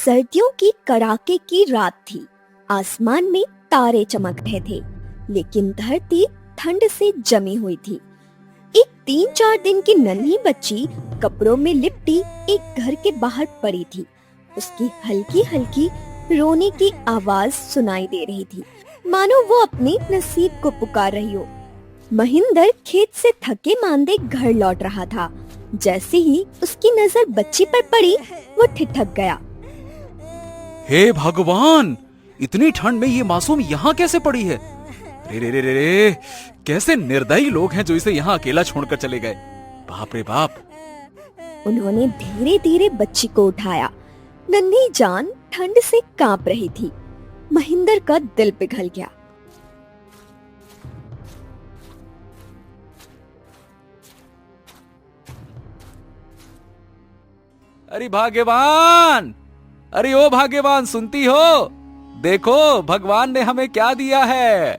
सर्दियों की कड़ाके की रात थी। आसमान में तारे चमक रहे थे, लेकिन धरती ठंड से जमी हुई थी। एक 3-4 दिन की नन्ही बच्ची कपड़ों में लिपटी एक घर के बाहर पड़ी थी। उसकी हल्की हल्की रोने की आवाज सुनाई दे रही थी, मानो वो अपने नसीब को पुकार रही हो। महेंद्र खेत से थके मांदे घर लौट रहा था। जैसे ही उसकी नजर बच्ची पर पड़ी, वो ठिठक गया। हे भगवान, इतनी ठंड में ये मासूम यहाँ कैसे पड़ी है? रे रे रे रे रे, कैसे निर्दयी लोग हैं जो इसे यहाँ अकेला छोड़कर चले गए। बाप रे बाप। उन्होंने धीरे धीरे बच्ची को उठाया। नन्ही जान ठंड से कांप रही थी। महेंद्र का दिल पिघल गया। अरे भाग्यवान, अरे ओ भाग्यवान, सुनती हो? देखो भगवान ने हमें क्या दिया है।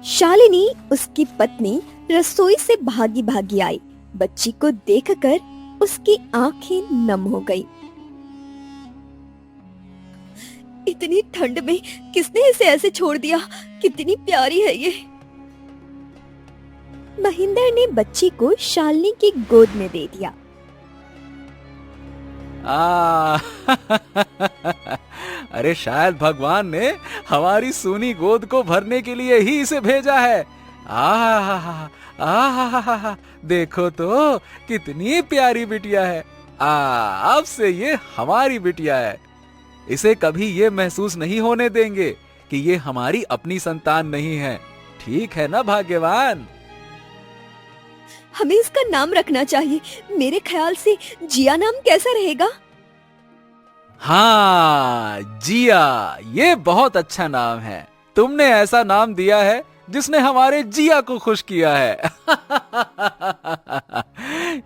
शालिनी, उसकी पत्नी, रसोई से भागी भागी आई। बच्ची को देखकर उसकी आंखें नम हो गई। इतनी ठंड में किसने इसे ऐसे छोड़ दिया? कितनी प्यारी है ये। महेंद्र ने बच्ची को शालिनी की गोद में दे दिया। अरे शायद भगवान ने हमारी सूनी गोद को भरने के लिए ही इसे भेजा है। देखो तो कितनी प्यारी बिटिया है। अब से ये हमारी बिटिया है। इसे कभी ये महसूस नहीं होने देंगे कि ये हमारी अपनी संतान नहीं है। ठीक है ना भाग्यवान? हमें इसका नाम रखना चाहिए। मेरे ख्याल से जिया नाम कैसा रहेगा? हाँ, जिया, ये बहुत अच्छा नाम है। तुमने ऐसा नाम दिया है जिसने हमारे जिया को खुश किया है।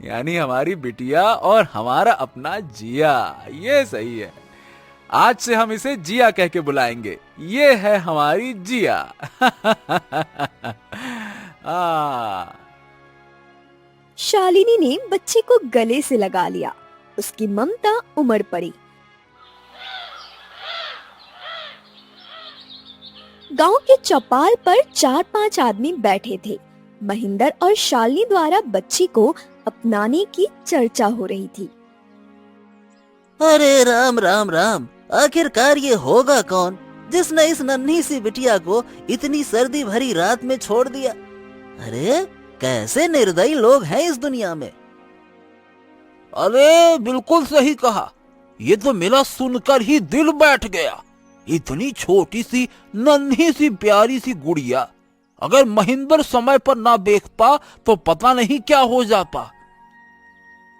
यानी हमारी बिटिया और हमारा अपना जिया। ये सही है। आज से हम इसे जिया कह के बुलाएंगे। ये है हमारी जिया। शालिनी ने बच्चे को गले से लगा लिया। उसकी ममता उमड़ पड़ी। गांव के चौपाल पर 4-5 आदमी बैठे थे। महेंद्र और शालिनी द्वारा बच्ची को अपनाने की चर्चा हो रही थी। अरे राम राम राम, आखिरकार ये होगा कौन जिसने इस नन्ही सी बिटिया को इतनी सर्दी भरी रात में छोड़ दिया? अरे कैसे निर्दयी लोग हैं इस दुनिया में। अरे बिल्कुल सही कहा। ये तो मेरा सुनकर ही दिल बैठ गया। इतनी छोटी सी नन्ही सी प्यारी सी गुड़िया अगर महेंद्र समय पर ना देखता तो पता नहीं क्या हो जाता।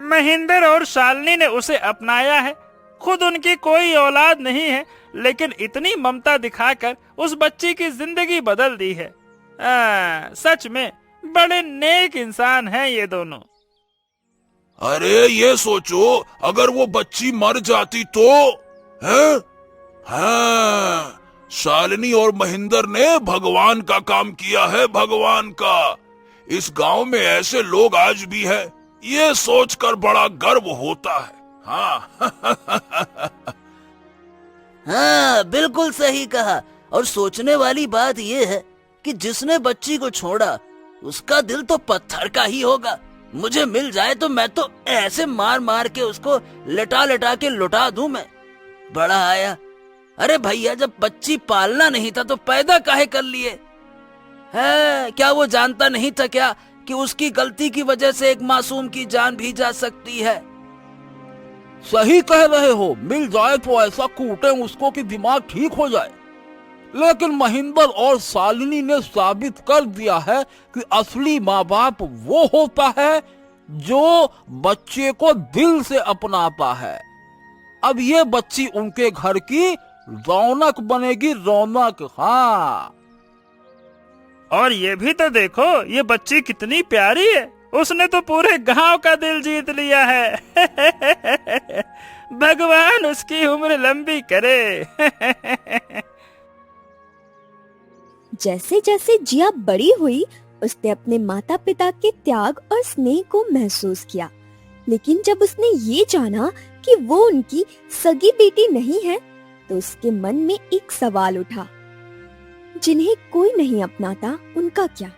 महेंद्र और शालिनी ने उसे अपनाया है। खुद उनकी कोई औलाद नहीं है, लेकिन इतनी ममता दिखाकर उस बच्ची की जिंदगी बदल दी है। सच में बड़े नेक इंसान हैं ये दोनों। अरे ये सोचो, अगर वो बच्ची मर जाती तो? है? हाँ, शालिनी और महेंद्र ने भगवान का काम किया है, भगवान का। इस गांव में ऐसे लोग आज भी हैं, ये सोचकर बड़ा गर्व होता है। हाँ। हाँ, बिल्कुल सही कहा। और सोचने वाली बात ये है कि जिसने बच्ची को छोड़ा उसका दिल तो पत्थर का ही होगा। मुझे मिल जाए तो मैं तो ऐसे मार मार के उसको लटा लटा के लुटा दूं मैं। बड़ा आया। अरे भैया, जब बच्ची पालना नहीं था तो पैदा काहे कर लिए? है क्या वो जानता नहीं था क्या कि उसकी गलती की वजह से एक मासूम की जान भी जा सकती है? सही कह रहे हो। मिल जाए तो ऐसा कूटे उसको कि दिमाग ठीक हो जाए। लेकिन महेंद्र और शालिनी ने साबित कर दिया है कि असली माँ बाप वो होता है जो बच्चे को दिल से अपनाता है। अब ये बच्ची उनके घर की रौनक बनेगी, रौनक। हाँ, और ये भी तो देखो, ये बच्ची कितनी प्यारी है। उसने तो पूरे गांव का दिल जीत लिया है। भगवान उसकी उम्र लंबी करे। जैसे जैसे जिया बड़ी हुई, उसने अपने माता पिता के त्याग और स्नेह को महसूस किया। लेकिन जब उसने ये जाना कि वो उनकी सगी बेटी नहीं है, तो उसके मन में एक सवाल उठा, जिन्हें कोई नहीं अपनाता उनका क्या?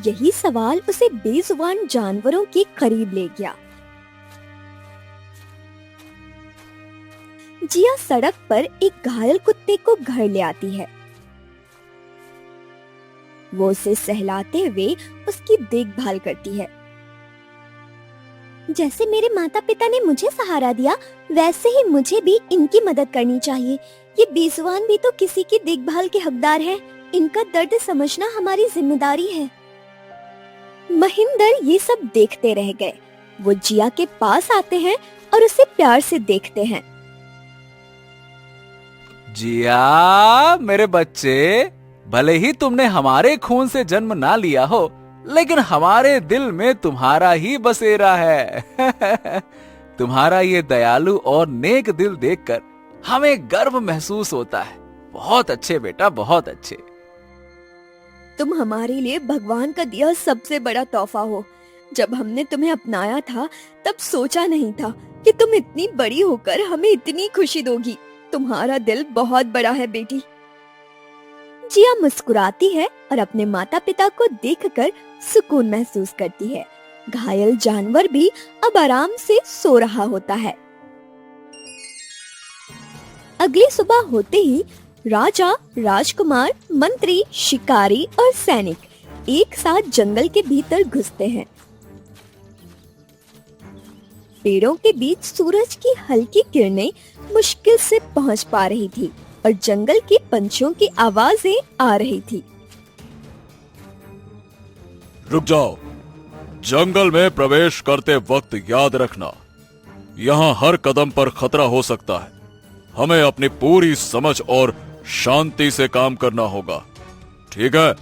यही सवाल उसे बेजुबान जानवरों के करीब ले गया। जिया सड़क पर एक घायल कुत्ते को घर ले आती है। वो उसे सहलाते हुए उसकी देखभाल करती है। जैसे मेरे माता पिता ने मुझे सहारा दिया, वैसे ही मुझे भी इनकी मदद करनी चाहिए। ये बेजुबान भी तो किसी की देखभाल के हकदार हैं। इनका दर्द समझना हमारी जिम्मेदारी है। महिंदर ये सब देखते रह गए। वो जिया के पास आते हैं और उसे प्यार से देखते हैं। जिया, मेरे बच्चे, भले ही तुमने हमारे खून से जन्म ना लिया हो, लेकिन हमारे दिल में तुम्हारा ही बसेरा है। तुम्हारा ये दयालु और नेक दिल देखकर हमें गर्व महसूस होता है। बहुत अच्छे बेटा, बहुत अच्छे। तुम हमारे लिए भगवान का दिया सबसे बड़ा तोहफा हो। जब हमने तुम्हें अपनाया था, तब सोचा नहीं था कि तुम इतनी बड़ी होकर हमें इतनी खुशी दोगी। तुम्हारा दिल बहुत बड़ा है बेटी। जिया मुस्कुराती है और अपने माता पिता को देखकर सुकून महसूस करती है। घायल जानवर भी अब आराम से सो रहा होता है। अगली सुबह होते ही राजा, राजकुमार, मंत्री, शिकारी और सैनिक एक साथ जंगल के भीतर घुसते हैं। पेड़ों के बीच सूरज की हल्की किरणें मुश्किल से पहुंच पा रही थी और जंगल के पंछियों की आवाजें आ रही थी। रुक जाओ। जंगल में प्रवेश करते वक्त याद रखना, यहाँ हर कदम पर खतरा हो सकता है। हमें अपनी पूरी समझ और शांति से काम करना होगा, ठीक है?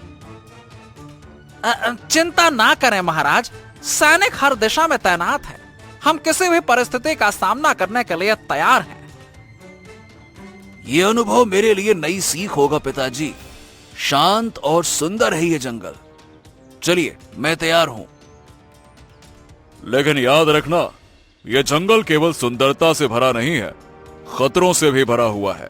चिंता ना करें महाराज, सैनिक हर दिशा में तैनात है। हम किसी भी परिस्थिति का सामना करने के लिए तैयार हैं। ये अनुभव मेरे लिए नई सीख होगा पिताजी। शांत और सुंदर है ये जंगल। चलिए, मैं तैयार हूं। लेकिन याद रखना, यह जंगल केवल सुंदरता से भरा नहीं है, खतरों से भी भरा हुआ है।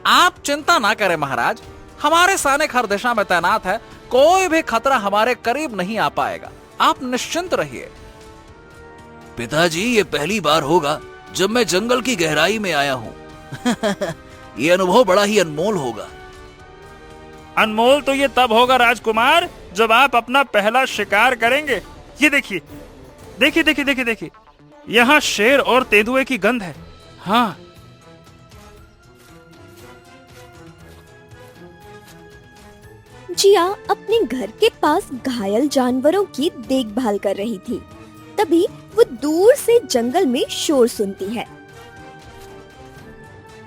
आप चिंता ना करें महाराज, हमारे सैनिक हर दिशा में तैनात है। कोई भी खतरा हमारे करीब नहीं आ पाएगा। आप निश्चिंत रहिए। पिताजी, ये पहली बार होगा जब मैं जंगल की गहराई में आया हूँ। ये अनुभव बड़ा ही अनमोल होगा। अनमोल तो ये तब होगा राजकुमार, जब आप अपना पहला शिकार करेंगे। ये देखिए, देखिए देखिए देखिए देखिए, यहाँ शेर और तेंदुए की गंध है। हाँ, जिया अपने घर के पास घायल जानवरों की देखभाल कर रही थी। तभी वो दूर से जंगल में शोर सुनती है।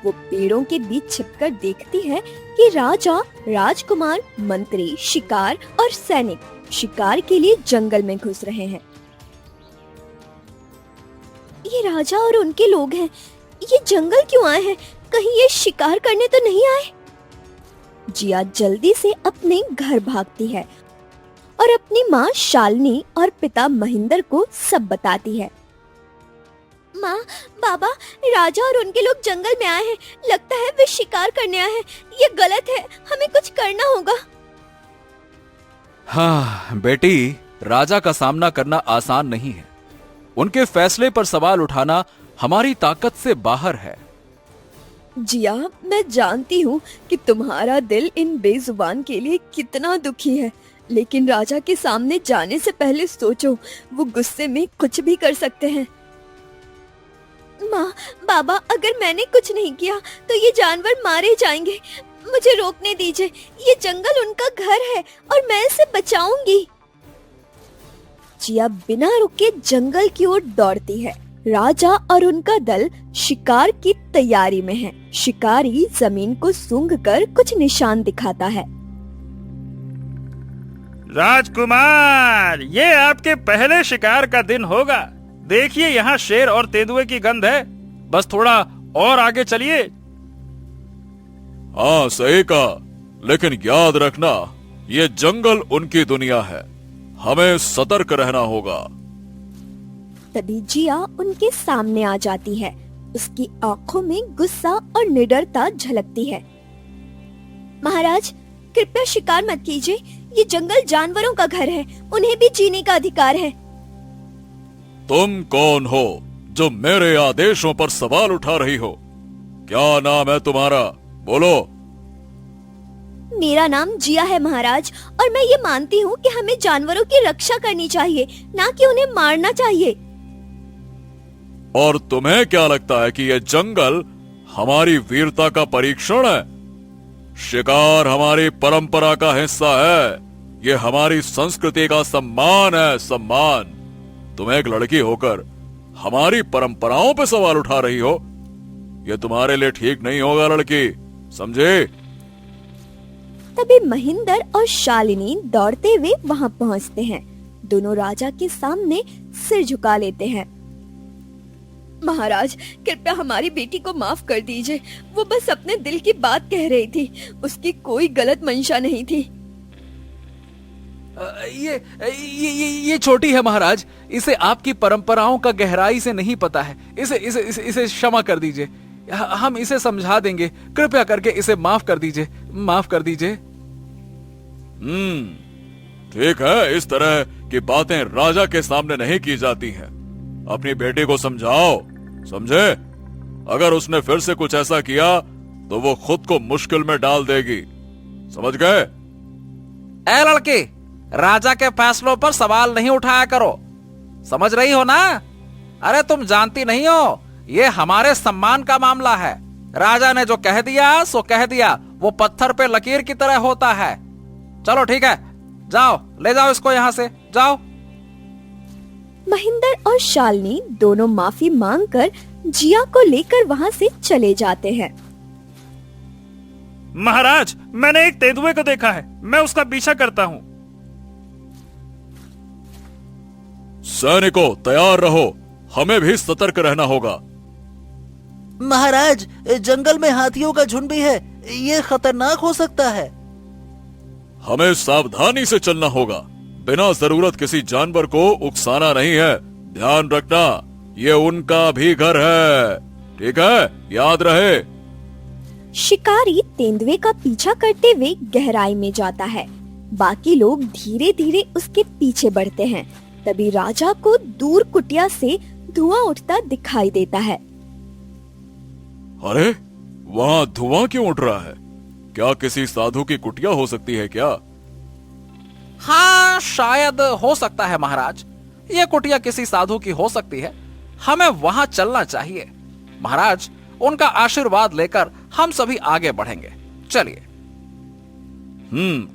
वो पेड़ों के बीच छिपकर देखती है कि राजा, राजकुमार, मंत्री, शिकार और सैनिक शिकार के लिए जंगल में घुस रहे हैं। ये राजा और उनके लोग हैं। ये जंगल क्यों आए हैं? कहीं ये शिकार करने तो नहीं आए? जिया जल्दी से अपने घर भागती है और अपनी माँ शालिनी और पिता महिंदर को सब बताती है। माँ, बाबा, राजा और उनके लोग जंगल में आए हैं। लगता है वे शिकार करने आए हैं। ये गलत है, हमें कुछ करना होगा। हाँ बेटी, राजा का सामना करना आसान नहीं है। उनके फैसले पर सवाल उठाना हमारी ताकत से बाहर है। जिया, मैं जानती हूँ कि तुम्हारा दिल इन बेजुबान के लिए कितना दुखी है, लेकिन राजा के सामने जाने से पहले सोचो, वो गुस्से में कुछ भी कर सकते हैं। माँ, बाबा, अगर मैंने कुछ नहीं किया तो ये जानवर मारे जाएंगे। मुझे रोकने दीजिए। ये जंगल उनका घर है और मैं इसे बचाऊंगी। जिया बिना रुके जंगल की ओर दौड़ती है। राजा और उनका दल शिकार की तैयारी में है। शिकारी जमीन को सूंघकर कुछ निशान दिखाता है। राजकुमार, ये आपके पहले शिकार का दिन होगा। देखिए, यहाँ शेर और तेंदुए की गंध है। बस थोड़ा और आगे चलिए। हाँ, सही कहा, लेकिन याद रखना, ये जंगल उनकी दुनिया है। हमें सतर्क रहना होगा। तभी जिया उनके सामने आ जाती है। उसकी आंखों में गुस्सा और निडरता झलकती है। महाराज, कृपया शिकार मत कीजिए। ये जंगल जानवरों का घर है, उन्हें भी जीने का अधिकार है। तुम कौन हो जो मेरे आदेशों पर सवाल उठा रही हो? क्या नाम है तुम्हारा? बोलो। मेरा नाम जिया है महाराज, और मैं ये मानती हूँ कि हमें जानवरों की रक्षा करनी चाहिए, ना कि उन्हें मारना चाहिए। और तुम्हें क्या लगता है कि यह जंगल हमारी वीरता का परीक्षण है? शिकार हमारी परंपरा का हिस्सा है। ये हमारी संस्कृति का सम्मान है, सम्मान। तुम एक लड़की होकर हमारी परंपराओं पे सवाल उठा रही हो। ये तुम्हारे लिए ठीक नहीं होगा लड़की, समझे? तभी महेंद्र और शालिनी दौड़ते हुए वहां पहुंचते हैं। दोनों राजा के सामने सिर झुका लेते हैं। महाराज, कृपया हमारी बेटी को माफ कर दीजिए। वो बस अपने दिल की बात कह रही थी, उसकी कोई गलत मंशा नहीं थी। ये छोटी है महाराज, इसे आपकी परंपराओं का गहराई से नहीं पता है। इसे क्षमा कर दीजिए, हम इसे समझा देंगे। कृपया करके इसे माफ कर दीजिए, माफ कर दीजिए। ठीक है, इस तरह की बातें राजा के सामने नहीं की जाती हैं। अपनी बेटी को समझाओ, समझे? अगर उसने फिर से कुछ ऐसा किया तो वो खुद को मुश्किल में डाल देगी, समझ गए? ए लड़की, राजा के फैसलों पर सवाल नहीं उठाया करो, समझ रही हो ना? अरे तुम जानती नहीं हो, ये हमारे सम्मान का मामला है। राजा ने जो कह दिया सो कह दिया, वो पत्थर पे लकीर की तरह होता है। चलो ठीक है, जाओ, ले जाओ इसको यहाँ से, जाओ। महेंद्र और शालिनी दोनों माफी मांगकर जिया को लेकर वहां से चले जाते हैं। महाराज, मैंने एक तेंदुए को देखा है, मैं उसका पीछा करता हूँ। सैनिकों, तैयार रहो, हमें भी सतर्क रहना होगा। महाराज, जंगल में हाथियों का झुंड भी है, ये खतरनाक हो सकता है। हमें सावधानी से चलना होगा, बिना जरूरत किसी जानवर को उकसाना नहीं है। ध्यान रखना, ये उनका भी घर है, ठीक है? याद रहे। शिकारी तेंदुए का पीछा करते हुए गहराई में जाता है। बाकी लोग धीरे धीरे उसके पीछे बढ़ते हैं। तभी राजा को दूर कुटिया से धुआं उठता दिखाई देता है। अरे, वहाँ धुआं क्यों उठ रहा है? क्या किसी साधु की कुटिया हो सकती है क्या? हाँ, शायद हो सकता है महाराज, ये कुटिया किसी साधु की हो सकती है। हमें वहां चलना चाहिए महाराज, उनका आशीर्वाद लेकर हम सभी आगे बढ़ेंगे। चलिए।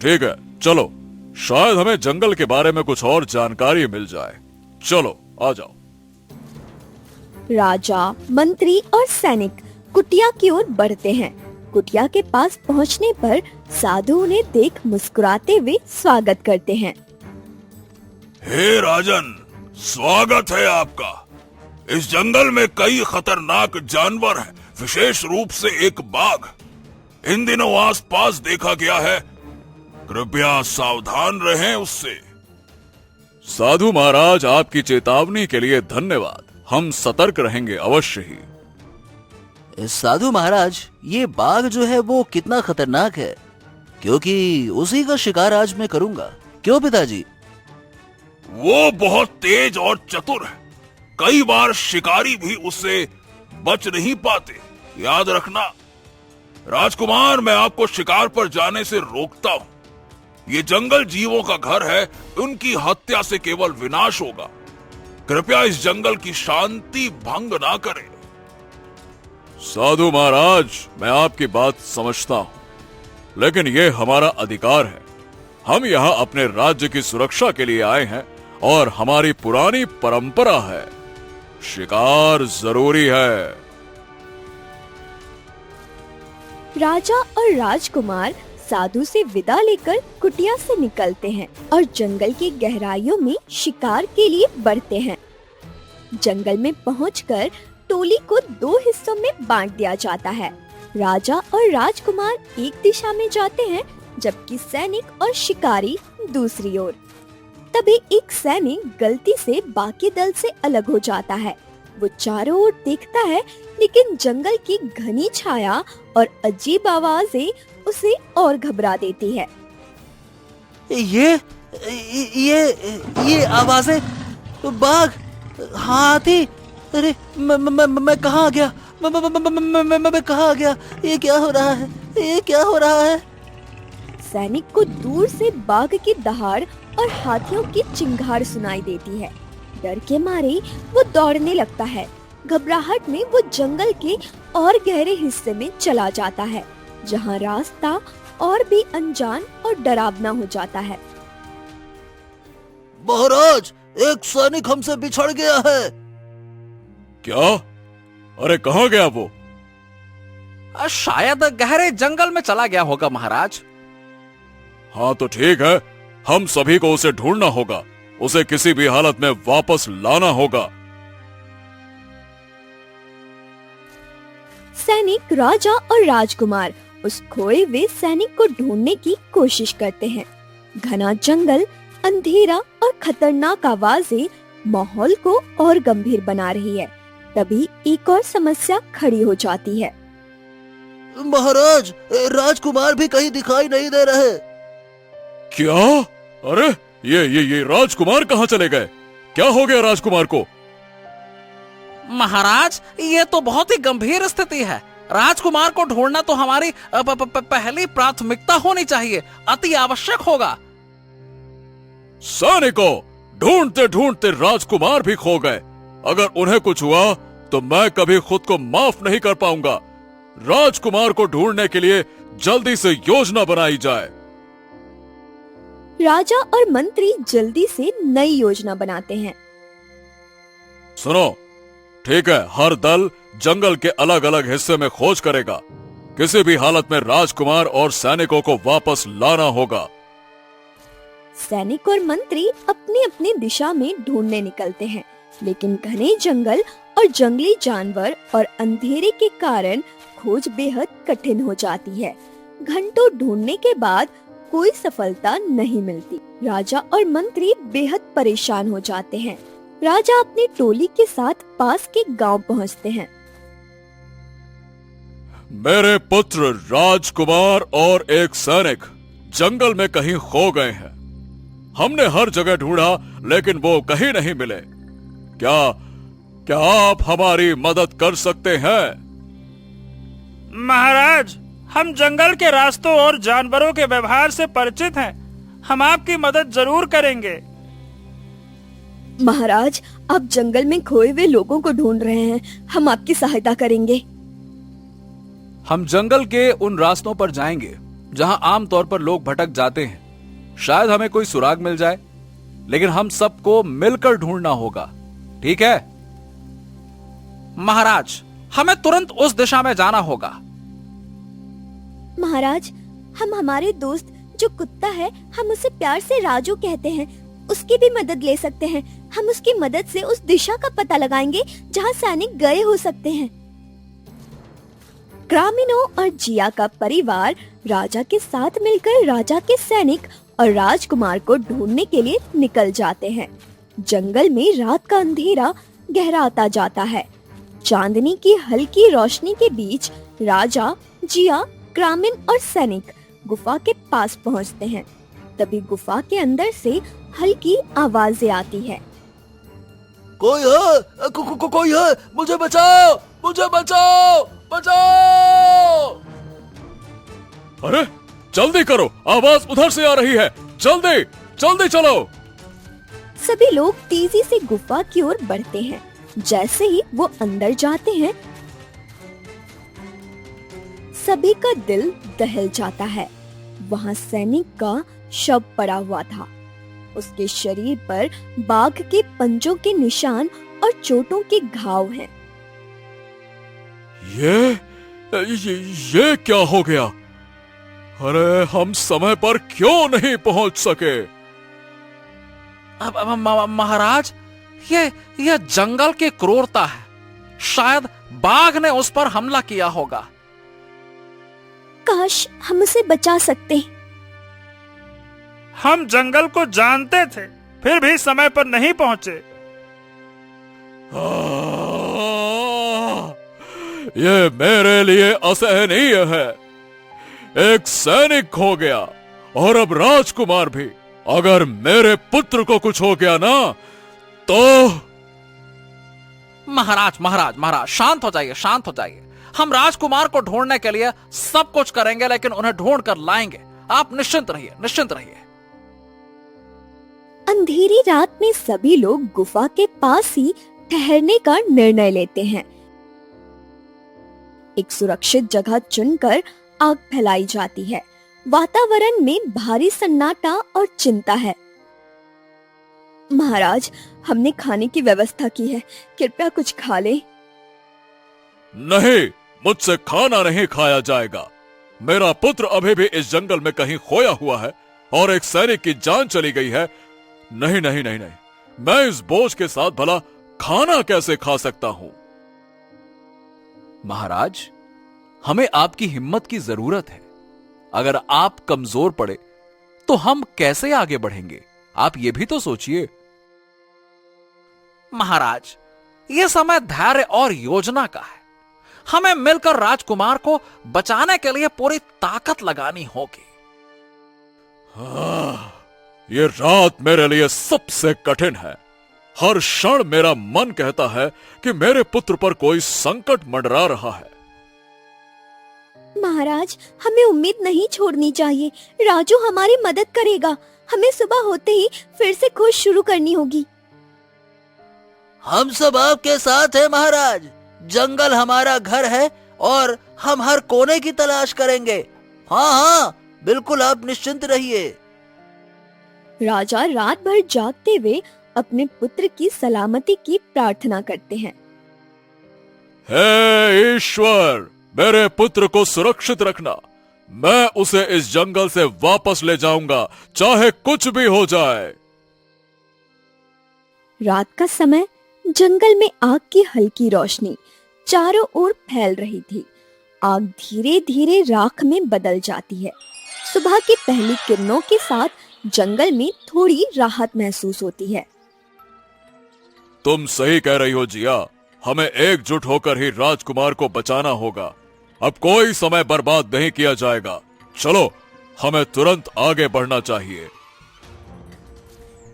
ठीक है, चलो। शायद हमें जंगल के बारे में कुछ और जानकारी मिल जाए। चलो, आ जाओ। राजा, मंत्री और सैनिक कुटिया की ओर बढ़ते हैं। कुटिया के पास पहुंचने पर साधु उन्हें देख मुस्कुराते हुए स्वागत करते हैं। हे राजन, स्वागत है आपका। इस जंगल में कई खतरनाक जानवर हैं, विशेष रूप से एक बाघ इन दिनों आसपास देखा गया है। कृपया सावधान रहें उससे। साधु महाराज, आपकी चेतावनी के लिए धन्यवाद। हम सतर्क रहेंगे अवश्य ही। साधु महाराज, ये बाघ जो है वो कितना खतरनाक है, क्योंकि उसी का शिकार आज मैं करूंगा। क्यों पिताजी? वो बहुत तेज और चतुर है, कई बार शिकारी भी उससे बच नहीं पाते। याद रखना। राजकुमार, मैं आपको शिकार पर जाने से रोकता हूँ। ये जंगल जीवों का घर है, उनकी हत्या से केवल विनाश होगा। कृपया इस जंगल की शांति भंग ना करें। साधु महाराज, मैं आपकी बात समझता हूं, लेकिन ये हमारा अधिकार है। हम यहाँ अपने राज्य की सुरक्षा के लिए आए हैं और हमारी पुरानी परंपरा है, शिकार जरूरी है। राजा और राजकुमार साधु से विदा लेकर कुटिया से निकलते हैं और जंगल की गहराइयों में शिकार के लिए बढ़ते हैं। जंगल में पहुंचकर टोली को 2 हिस्सों में बांट दिया जाता है। राजा और राजकुमार एक दिशा में जाते हैं, जबकि सैनिक और शिकारी दूसरी ओर। तभी एक सैनिक गलती से बाकी दल से अलग हो जाता है। वो चारों ओर देखता है, लेकिन जंगल की घनी छाया और अजीब आवाजें उसे और घबरा देती है। ये आवाजें, बाघ, हाथी, अरे मैं कहाँ आ गया? मैं कहाँ आ गया? ये क्या हो रहा है? ये क्या हो रहा है? सैनिक को दूर से बाघ की दहाड़ और हाथियों की चिंगार सुनाई देती है। डर के मारे वो दौड़ने लगता है। घबराहट में वो जंगल के और गहरे हिस्से में चला जाता है, जहाँ रास्ता और भी अनजान और डरावना हो जाता है। महाराज, एक सैनिक हमसे बिछड़ गया है। क्या? अरे कहाँ गया वो? शायद गहरे जंगल में चला गया होगा महाराज। हाँ तो ठीक है, हम सभी को उसे ढूंढना होगा। उसे किसी भी हालत में वापस लाना होगा। सैनिक, राजा और राजकुमार उस खोए हुए सैनिक को ढूंढने की कोशिश करते हैं। घना जंगल, अंधेरा और खतरनाक आवाजें माहौल को और गंभीर बना रही है। तभी एक और समस्या खड़ी हो जाती है। महाराज, राजकुमार भी कहीं दिखाई नहीं दे रहे। क्या? अरे ये राजकुमार कहाँ चले गए? क्या हो गया राजकुमार को? महाराज, ये तो बहुत ही गंभीर स्थिति है। राजकुमार को ढूंढना तो हमारी पहली प्राथमिकता होनी चाहिए, अति आवश्यक होगा। सैनिकों, ढूंढते ढूंढते राजकुमार भी खो गए। अगर उन्हें कुछ हुआ तो मैं कभी खुद को माफ नहीं कर पाऊंगा। राजकुमार को ढूंढने के लिए जल्दी से योजना बनाई जाए। राजा और मंत्री जल्दी से नई योजना बनाते हैं। सुनो, ठीक है, हर दल जंगल के अलग अलग हिस्से में खोज करेगा। किसी भी हालत में राजकुमार और सैनिकों को वापस लाना होगा। सैनिक और मंत्री अपनी अपनी दिशा में ढूंढने निकलते हैं, लेकिन घने जंगल और जंगली जानवर और अंधेरे के कारण खोज बेहद कठिन हो जाती है। घंटों ढूंढने के बाद कोई सफलता नहीं मिलती। राजा और मंत्री बेहद परेशान हो जाते हैं। राजा अपनी टोली के साथ पास के गांव पहुंचते हैं। मेरे पुत्र राजकुमार और एक सैनिक जंगल में कहीं खो गए हैं। हमने हर जगह ढूंढा, लेकिन वो कहीं नहीं मिले। क्या आप हमारी मदद कर सकते हैं? महाराज, हम जंगल के रास्तों और जानवरों के व्यवहार से परिचित हैं। हम आपकी मदद जरूर करेंगे। महाराज, आप जंगल में खोए हुए लोगों को ढूंढ रहे हैं, हम आपकी सहायता करेंगे। हम जंगल के उन रास्तों पर जाएंगे जहां आमतौर पर लोग भटक जाते हैं। शायद हमें कोई सुराग मिल जाए, लेकिन हम सबको मिलकर ढूंढना होगा। ठीक है महाराज, हमें तुरंत उस दिशा में जाना होगा। महाराज, हम हमारे दोस्त जो कुत्ता है, हम उसे प्यार से राजू कहते हैं, उसकी भी मदद ले सकते हैं। हम उसकी मदद से उस दिशा का पता लगाएंगे जहां सैनिक गए हो सकते हैं। ग्रामीणों और जिया का परिवार राजा के साथ मिलकर राजा के सैनिक और राजकुमार को ढूंढने के लिए निकल जाते हैं। जंगल में रात का अंधेरा गहराता जाता है। चांदनी की हल्की रोशनी के बीच राजा, जिया, ग्रामीण और सैनिक गुफा के पास पहुंचते हैं। तभी गुफा के अंदर से हल्की आवाजें आती है। कोई है? कोई है? मुझे बचाओ! मुझे बचाओ! बचाओ! अरे जल्दी करो, आवाज उधर से आ रही है। जल्दी जल्दी चलो। सभी लोग तेजी से गुफा की ओर बढ़ते हैं। जैसे ही वो अंदर जाते हैं, सभी का दिल दहल जाता है। वहाँ सैनिक का शव पड़ा हुआ था। उसके शरीर पर बाघ के पंजों के निशान और चोटों के घाव हैं। ये क्या हो गया? अरे हम समय पर क्यों नहीं पहुंच सके? महाराज, यह जंगल की क्रूरता है। शायद बाघ ने उस पर हमला किया होगा। काश हम उसे बचा सकते। हम जंगल को जानते थे, फिर भी समय पर नहीं पहुंचे। ये मेरे लिए असहनीय है। एक सैनिक खो गया और अब राजकुमार भी। अगर मेरे पुत्र को कुछ हो गया ना तो। महाराज महाराज महाराज, शांत हो जाइए, शांत हो जाइए। हम राजकुमार को ढूंढने के लिए सब कुछ करेंगे, लेकिन उन्हें ढूंढ कर लाएंगे। आप निश्चिंत रहिए, निश्चिंत रहिए। अंधेरी रात में सभी लोग गुफा के पास ही ठहरने का निर्णय लेते हैं। एक सुरक्षित जगह चुनकर आग फैलाई जाती है। वातावरण में भारी सन्नाटा और चिंता है। महाराज, हमने खाने की व्यवस्था की है, कृपया कुछ खा ले। नहीं, मुझसे खाना नहीं खाया जाएगा। मेरा पुत्र अभी भी इस जंगल में कहीं खोया हुआ है और एक सैनिक की जान चली गई है। नहीं नहीं नहीं नहीं, मैं इस बोझ के साथ भला खाना कैसे खा सकता हूं? महाराज, हमें आपकी हिम्मत की जरूरत है। अगर आप कमजोर पड़े तो हम कैसे आगे बढ़ेंगे? आप ये भी तो सोचिए। महाराज, यह समय धैर्य और योजना का है। हमें मिलकर राजकुमार को बचाने के लिए पूरी ताकत लगानी होगी। ये रात मेरे लिए सबसे कठिन है। हर क्षण मेरा मन कहता है कि मेरे पुत्र पर कोई संकट मंडरा रहा है। महाराज, हमें उम्मीद नहीं छोड़नी चाहिए। राजू हमारी मदद करेगा। हमें सुबह होते ही फिर से खोज शुरू करनी होगी। हम सब आपके साथ हैं महाराज। जंगल हमारा घर है और हम हर कोने की तलाश करेंगे। हाँ हाँ, बिल्कुल, आप निश्चिंत रहिए। राजा रात भर जागते हुए अपने पुत्र की सलामती की प्रार्थना करते हैं। हे ईश्वर, मेरे पुत्र को सुरक्षित रखना। मैं उसे इस जंगल से वापस ले जाऊंगा, चाहे कुछ भी हो जाए। रात का समय जंगल में आग की हल्की रोशनी चारों ओर फैल रही थी। आग धीरे धीरे राख में बदल जाती है। सुबह की पहली किरणों के साथ जंगल में थोड़ी राहत महसूस होती है। तुम सही कह रही हो जिया। हमें एकजुट होकर ही राजकुमार को बचाना होगा। अब कोई समय बर्बाद नहीं किया जाएगा। चलो, हमें तुरंत आगे बढ़ना चाहिए।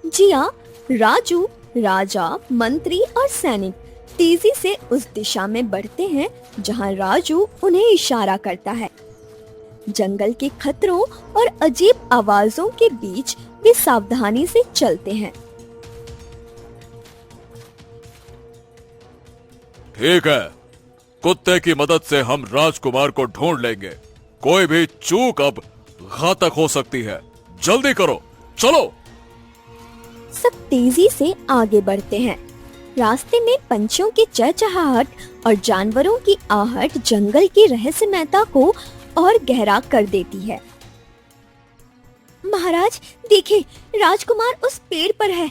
जिया, राजू, राजा, मंत्री और सैनिक तेजी से उस दिशा में बढ़ते हैं जहां राजू उन्हें इशारा करता है। जंगल के खतरों और अजीब आवाजों के बीच वे सावधानी से चलते हैं। ठीक है, कुत्ते की मदद से हम राजकुमार को ढूंढ लेंगे। कोई भी चूक अब घातक हो सकती है। जल्दी करो, चलो। सब तेजी से आगे बढ़ते हैं। रास्ते में पंछियों की चहचहाहट और जानवरों की आहट जंगल की रहस्यमयता को और गहरा कर देती है। महाराज, देखिए, राजकुमार उस पेड़ पर है।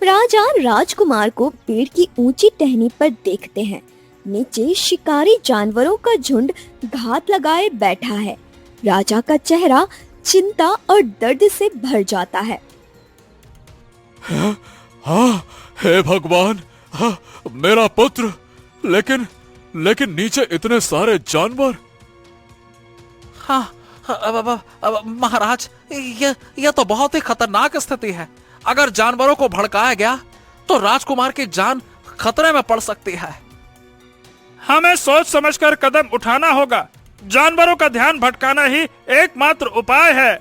राजा राजकुमार को पेड़ की ऊंची टहनी पर देखते हैं। नीचे शिकारी जानवरों का झुंड घात लगाए बैठा है। राजा का चेहरा चिंता और दर्द से भर जाता है। हाँ, हे भगवान, हाँ, मेरा पुत्र। लेकिन नीचे इतने सारे जानवर। हाँ, अब महाराज, यह तो बहुत ही खतरनाक स्थिति है। अगर जानवरों को भड़काया गया तो राजकुमार की जान खतरे में पड़ सकती है। हमें सोच समझकर कदम उठाना होगा। जानवरों का ध्यान भटकाना ही एकमात्र उपाय है।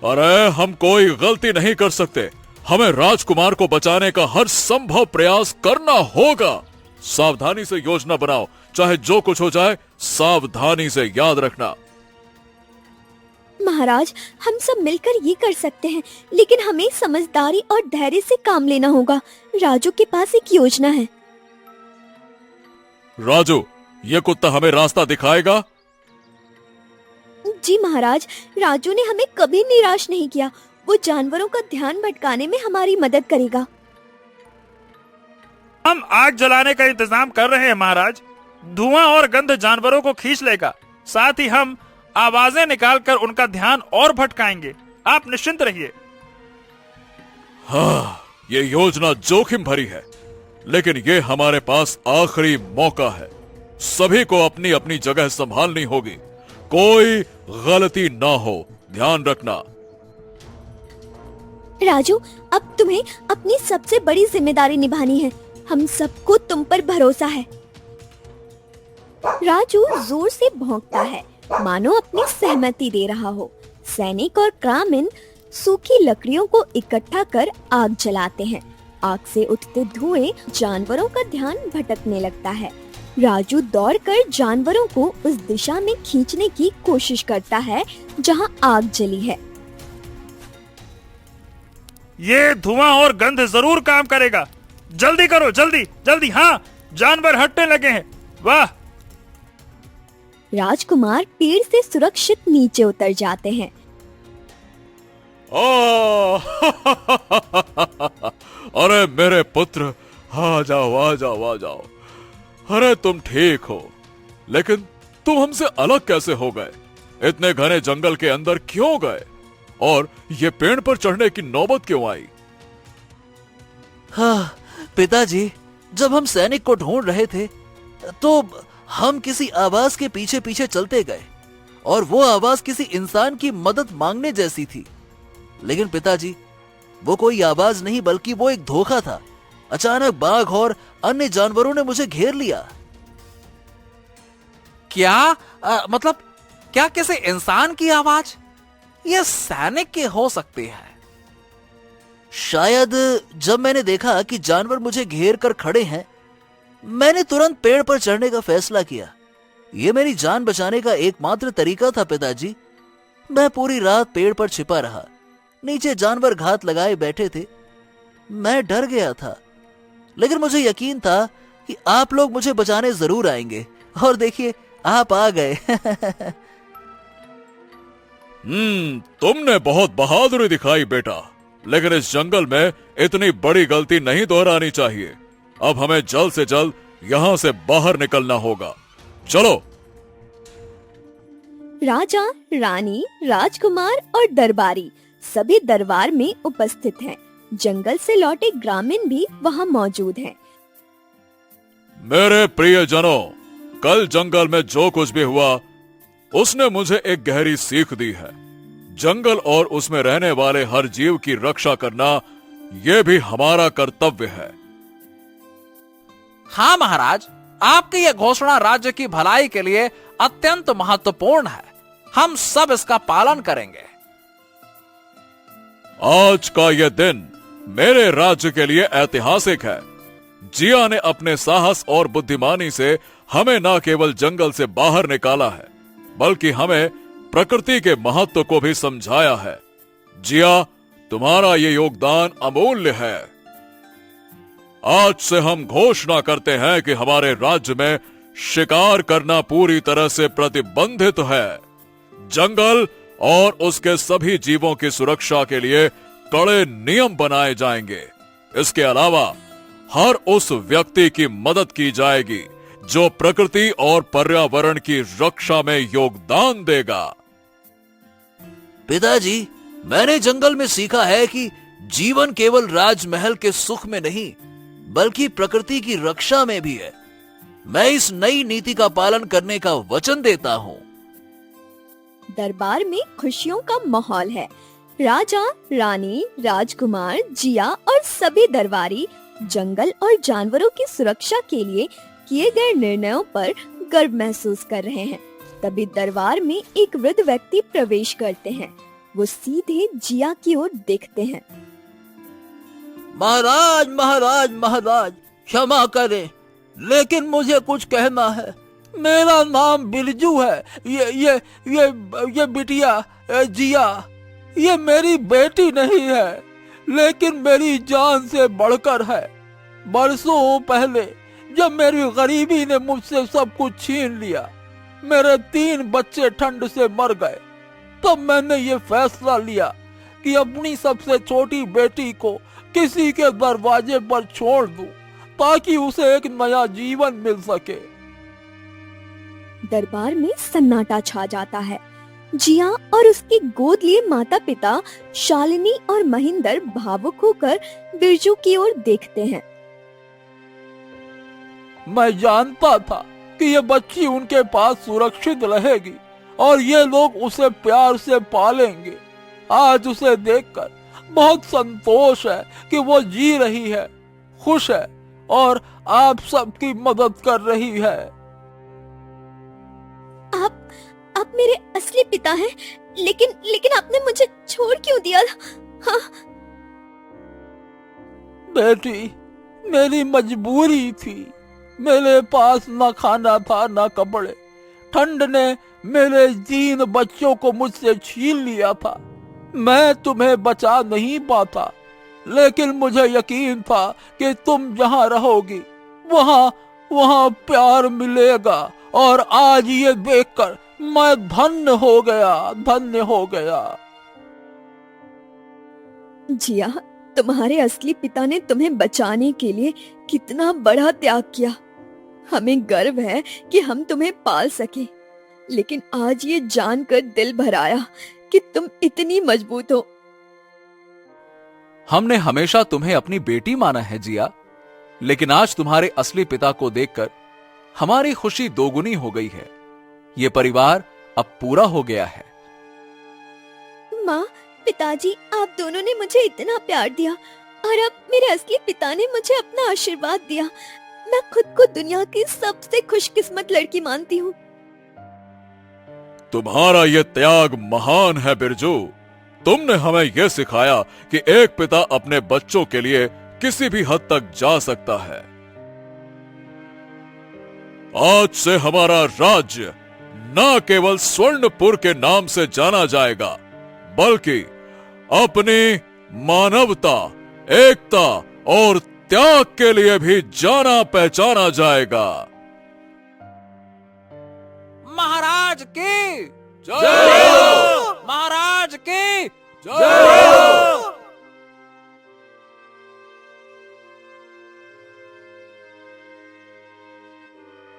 अरे, हम कोई गलती नहीं कर सकते। हमें राजकुमार को बचाने का हर संभव प्रयास करना होगा। सावधानी से योजना बनाओ, चाहे जो कुछ हो जाए, सावधानी से, याद रखना। महाराज, हम सब मिलकर ये कर सकते हैं, लेकिन हमें समझदारी और धैर्य से काम लेना होगा। राजू के पास एक योजना है। राजू, ये कुत्ता हमें रास्ता दिखाएगा? जी महाराज, राजू ने हमें कभी निराश नहीं किया। वो जानवरों का ध्यान भटकाने में हमारी मदद करेगा। हम आग जलाने का इंतजाम कर रहे हैं महाराज। धुआं और गंध जानवरों को खींच लेगा। साथ ही हम आवाजें निकालकर उनका ध्यान और भटकाएंगे। आप निश्चिंत रहिए। हाँ, ये योजना जोखिम भरी है, लेकिन ये हमारे पास आखिरी मौका है। सभी को अपनी अपनी जगह संभालनी होगी, कोई गलती ना हो, ध्यान रखना। राजू, अब तुम्हें अपनी सबसे बड़ी जिम्मेदारी निभानी है। हम सबको तुम पर भरोसा है। राजू जोर से भौंकता है, मानो अपनी सहमति दे रहा हो। सैनिक और ग्रामीण सूखी लकड़ियों को इकट्ठा कर आग जलाते हैं। आग से उठते धुएं जानवरों का ध्यान भटकने लगता है। राजू दौड़कर जानवरों को उस दिशा में खींचने की कोशिश करता है जहां आग जली है। ये धुआं और गंध जरूर काम करेगा। जल्दी करो, जल्दी जल्दी। हाँ, जानवर हटने लगे हैं। वाह! राजकुमार पेड़ से सुरक्षित नीचे उतर जाते हैं। अरे मेरे पुत्र, आ जाओ आ जाओ आ जाओ। अरे तुम ठीक हो, लेकिन तुम हमसे अलग कैसे हो गए? इतने घने जंगल के अंदर क्यों गए? और ये पेड़ पर चढ़ने की नौबत क्यों आई? हाँ पिताजी, जब हम सैनिक को ढूंढ रहे थे तो हम किसी आवाज के पीछे पीछे चलते गए और वो आवाज किसी इंसान की मदद मांगने जैसी थी। लेकिन पिताजी, वो कोई आवाज नहीं बल्कि वो एक धोखा था। अचानक बाघ और अन्य जानवरों ने मुझे घेर लिया। क्या मतलब क्या किसी इंसान की आवाज? यह सैनिक की हो सकती है। शायद जब मैंने देखा कि जानवर मुझे घेर कर खड़े हैं, मैंने तुरंत पेड़ पर चढ़ने का फैसला किया। यह मेरी जान बचाने का एकमात्र तरीका था पिताजी। मैं पूरी रात पेड़ पर छिपा रहा। नीचे जानवर घात लगाए बैठे थे। मैं डर गया था, लेकिन मुझे यकीन था कि आप लोग मुझे बचाने जरूर आएंगे। और देखिए, आप आ गए। तुमने बहुत बहादुरी दिखाई बेटा, लेकिन इस जंगल में इतनी बड़ी गलती नहीं दोहरानी चाहिए। अब हमें जल्द से जल्द यहाँ से बाहर निकलना होगा। चलो। राजा, रानी, राजकुमार और दरबारी सभी दरबार में उपस्थित हैं। जंगल से लौटे ग्रामीण भी वहाँ मौजूद हैं। मेरे प्रियजनों, कल जंगल में जो कुछ भी हुआ उसने मुझे एक गहरी सीख दी है। जंगल और उसमें रहने वाले हर जीव की रक्षा करना यह भी हमारा कर्तव्य है। हाँ महाराज, आपकी यह घोषणा राज्य की भलाई के लिए अत्यंत महत्वपूर्ण है। हम सब इसका पालन करेंगे। आज का यह दिन मेरे राज्य के लिए ऐतिहासिक है। जिया ने अपने साहस और बुद्धिमानी से हमें न केवल जंगल से बाहर निकाला है, बल्कि हमें प्रकृति के महत्व को भी समझाया है। जिया, तुम्हारा ये योगदान अमूल्य है। आज से हम घोषणा करते हैं कि हमारे राज्य में शिकार करना पूरी तरह से प्रतिबंधित है। जंगल और उसके सभी जीवों की सुरक्षा के लिए कड़े नियम बनाए जाएंगे। इसके अलावा हर उस व्यक्ति की मदद की जाएगी जो प्रकृति और पर्यावरण की रक्षा में योगदान देगा। पिताजी, मैंने जंगल में सीखा है कि जीवन केवल राजमहल के सुख में नहीं, बल्कि प्रकृति की रक्षा में भी है। मैं इस नई नीति का पालन करने का वचन देता हूँ। दरबार में खुशियों का माहौल है। राजा, रानी, राजकुमार, जिया और सभी दरबारी जंगल और जानवरों की सुरक्षा के लिए किए गए निर्णयों पर गर्व महसूस कर रहे हैं। तभी दरबार में एक वृद्ध व्यक्ति प्रवेश करते हैं। वो सीधे जिया की ओर देखते हैं। महाराज महाराज महाराज, क्षमा करें, लेकिन मुझे कुछ कहना है। मेरा नाम बिरजू है। ये बिटिया जिया, ये मेरी बेटी नहीं है, लेकिन मेरी जान से बढ़कर है। बरसों पहले जब मेरी गरीबी ने मुझसे सब कुछ छीन लिया, मेरे 3 बच्चे ठंड से मर गए, तब मैंने ये फैसला लिया कि अपनी सबसे छोटी बेटी को किसी के दरवाजे पर छोड़ दूं, ताकि उसे एक नया जीवन मिल सके। दरबार में सन्नाटा छा जाता है। जिया और उसके गोद लिए माता पिता शालिनी और महिंदर भावुक होकर बिरजू की ओर देखते हैं। मैं जानता था कि ये बच्ची उनके पास सुरक्षित रहेगी और ये लोग उसे प्यार से पालेंगे। आज उसे देखकर बहुत संतोष है कि वो जी रही है, खुश है और आप सबकी मदद कर रही है। आप मेरे असली पिता हैं, लेकिन आपने मुझे छोड़ क्यों दिया? हाँ। बेटी, मेरी मजबूरी थी। मेरे पास न खाना था न कपड़े। ठंड ने मेरे 3 बच्चों को मुझसे छीन लिया था। मैं तुम्हें बचा नहीं पाता, लेकिन मुझे यकीन था कि तुम जहाँ रहोगी वहाँ प्यार मिलेगा। और आज ये देखकर मैं धन्य हो गया। जिया, तुम्हारे असली पिता ने तुम्हें बचाने के लिए कितना बड़ा त्याग किया। हमें गर्व है कि हम तुम्हें पाल सके, लेकिन आज ये जानकर दिल भर आया कि तुम इतनी मजबूत हो। हमने हमेशा तुम्हें अपनी बेटी माना है जिया, लेकिन आज तुम्हारे असली पिता को देखकर हमारी खुशी दोगुनी हो गई है। ये परिवार अब पूरा हो गया है। माँ, पिताजी, आप दोनों ने मुझे इतना प्यार दिया और अब मेरे असली पिता ने मुझे अपना आशीर्वाद दिया। मैं खुद को दुनिया की सबसे खुशकिस्मत लड़की मानती हूँ। तुम्हारा ये त्याग महान है बिरजू। तुमने हमें यह सिखाया कि एक पिता अपने बच्चों के लिए किसी भी हद तक जा सकता है। आज से हमारा राज्य न केवल स्वर्णपुर के नाम से जाना जाएगा, बल्कि अपनी मानवता, एकता और त्याग के लिए भी जाना पहचाना जाएगा। महाराज की जय! महाराज की जय!